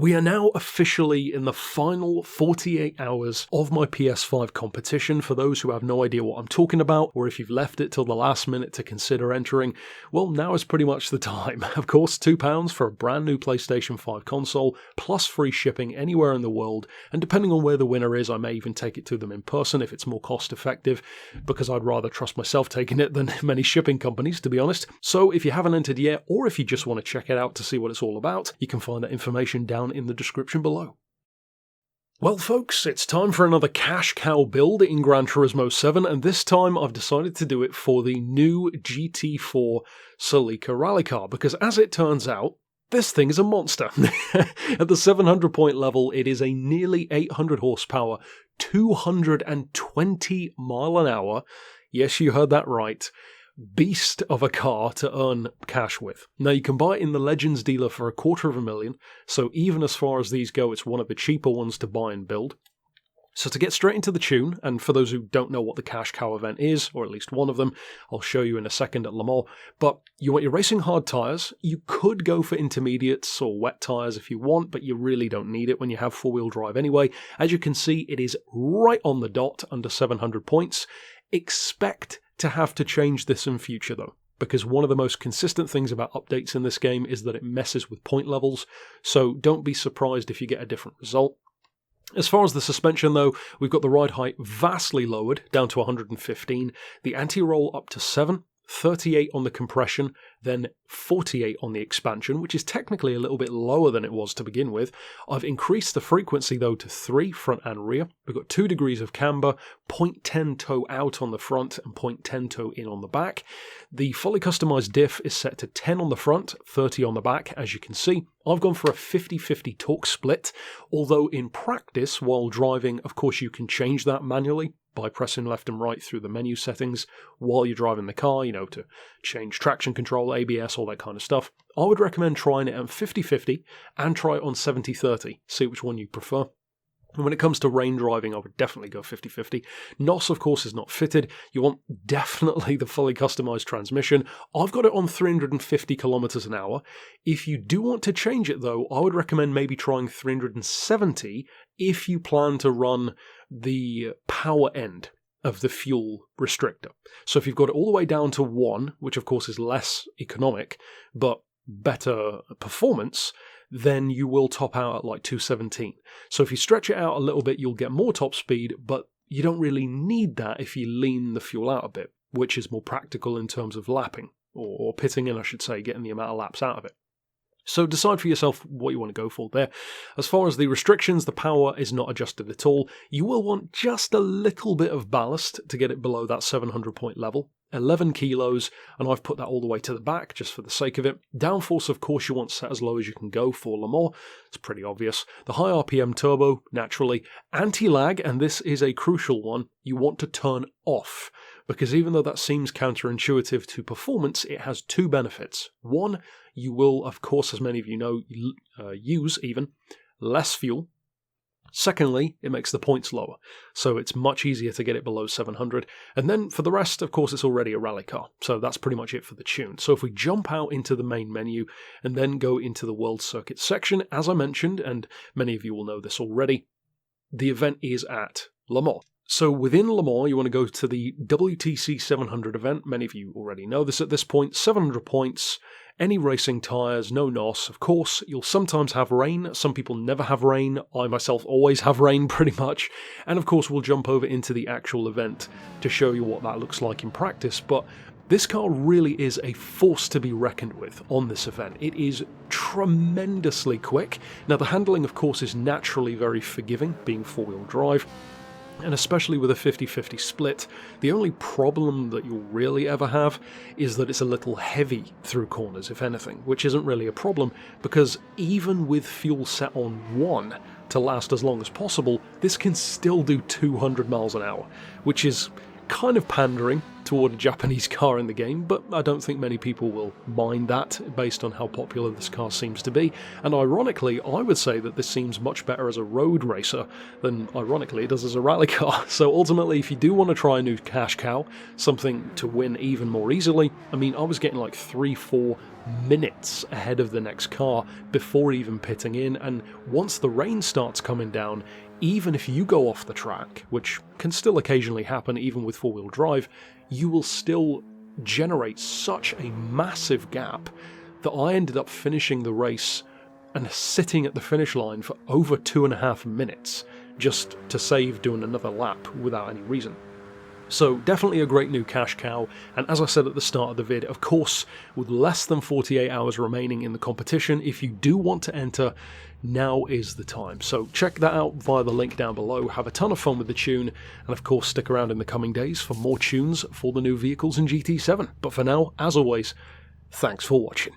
We are now officially in the final 48 hours of my PS5 competition. For those who have no idea what I'm talking about, or if you've left it till the last minute to consider entering, well, now is pretty much the time. Of course, £2 for a brand new PlayStation 5 console, plus free shipping anywhere in the world, and depending on where the winner is, I may even take it to them in person if it's more cost effective, because I'd rather trust myself taking it than many shipping companies, to be honest. So if you haven't entered yet, or if you just want to check it out to see what it's all about, you can find that information down in the description below. Well folks, it's time for another cash cow build in Gran Turismo 7, and this time I've decided to do it for the new GT4 Celica rally car, because as it turns out, this thing is a monster. At the 700 point level, it is a nearly 800 horsepower, 220 mile an hour, yes you heard that right, beast of a car to earn cash with. Now you can buy it in the Legends dealer for $250,000, so even as far as these go, it's one of the cheaper ones to buy and build. So to get straight into the tune, and for those who don't know what the cash cow event is, or at least one of them, I'll show you in a second at Le Mans, but you want your racing hard tyres. You could go for intermediates or wet tyres if you want, but you really don't need it when you have four-wheel drive anyway. As you can see, it is right on the dot under 700 points. Expect to have to change this in future though, because one of the most consistent things about updates in this game is that it messes with point levels, so don't be surprised if you get a different result. As far as the suspension though, we've got the ride height vastly lowered, down to 115, the anti-roll up to 7, 38 on the compression, then 48 on the expansion, which is technically a little bit lower than it was to begin with. I've increased the frequency though to 3 front and rear. We've got 2 degrees of camber, 0.10 toe out on the front and 0.10 toe in on the back. The fully customized diff is set to 10 on the front, 30 on the back, as you can see. I've gone for a 50-50 torque split, although in practice while driving, of course you can change that manually by pressing left and right through the menu settings while you're driving the car, you know, to change traction control, ABS, all that kind of stuff. I would recommend trying it on 50-50 and try it on 70-30, see which one you prefer. And when it comes to rain driving, I would definitely go 50-50. NOS, of course, is not fitted. You want definitely the fully customized transmission. I've got it on 350 kilometers an hour. If you do want to change it, though, I would recommend maybe trying 370 if you plan to run the power end of the fuel restrictor. So if you've got it all the way down to 1, which of course is less economic, but better performance, then you will top out at like 217. So if you stretch it out a little bit, you'll get more top speed, but you don't really need that if you lean the fuel out a bit, which is more practical in terms of lapping, or pitting in, I should say, getting the amount of laps out of it. So decide for yourself what you want to go for there. As far as the restrictions, the power is not adjusted at all. You will want just a little bit of ballast to get it below that 700 point level. 11 kilos, and I've put that all the way to the back just for the sake of it. Downforce, of course, you want set as low as you can go for Le Mans. It's pretty obvious. The high RPM turbo, naturally. Anti-lag, and this is a crucial one, you want to turn off, because even though that seems counterintuitive to performance, it has 2 benefits. One, you will, of course, as many of you know, use even less fuel. Secondly, it makes the points lower, so it's much easier to get it below 700. And then for the rest, of course, it's already a rally car, so that's pretty much it for the tune. So if we jump out into the main menu and then go into the World Circuit section, as I mentioned, and many of you will know this already, the event is at Le Mans. So within Le Mans, you want to go to the WTC 700 event. Many of you already know this at this point. 700 points, any racing tyres, no NOS. Of course, you'll sometimes have rain. Some people never have rain. I myself always have rain, pretty much. And of course, we'll jump over into the actual event to show you what that looks like in practice. But this car really is a force to be reckoned with on this event. It is tremendously quick. Now, the handling, of course, is naturally very forgiving, being four-wheel drive. And especially with a 50-50 split, the only problem that you'll really ever have is that it's a little heavy through corners, if anything, which isn't really a problem, because even with fuel set on 1 to last as long as possible, this can still do 200 miles an hour, which is kind of pandering, toward a Japanese car in the game, but I don't think many people will mind that based on how popular this car seems to be. And ironically, I would say that this seems much better as a road racer than, ironically, it does as a rally car. So ultimately, if you do want to try a new cash cow, something to win even more easily, I mean, I was getting like 3-4 minutes ahead of the next car before even pitting in, and once the rain starts coming down, even if you go off the track, which can still occasionally happen even with four-wheel drive, you will still generate such a massive gap that I ended up finishing the race and sitting at the finish line for over 2.5 minutes just to save doing another lap without any reason. So definitely a great new cash cow, and as I said at the start of the vid, of course, with less than 48 hours remaining in the competition, if you do want to enter, now is the time. So check that out via the link down below, have a ton of fun with the tune, and of course stick around in the coming days for more tunes for the new vehicles in GT7. But for now, as always, thanks for watching.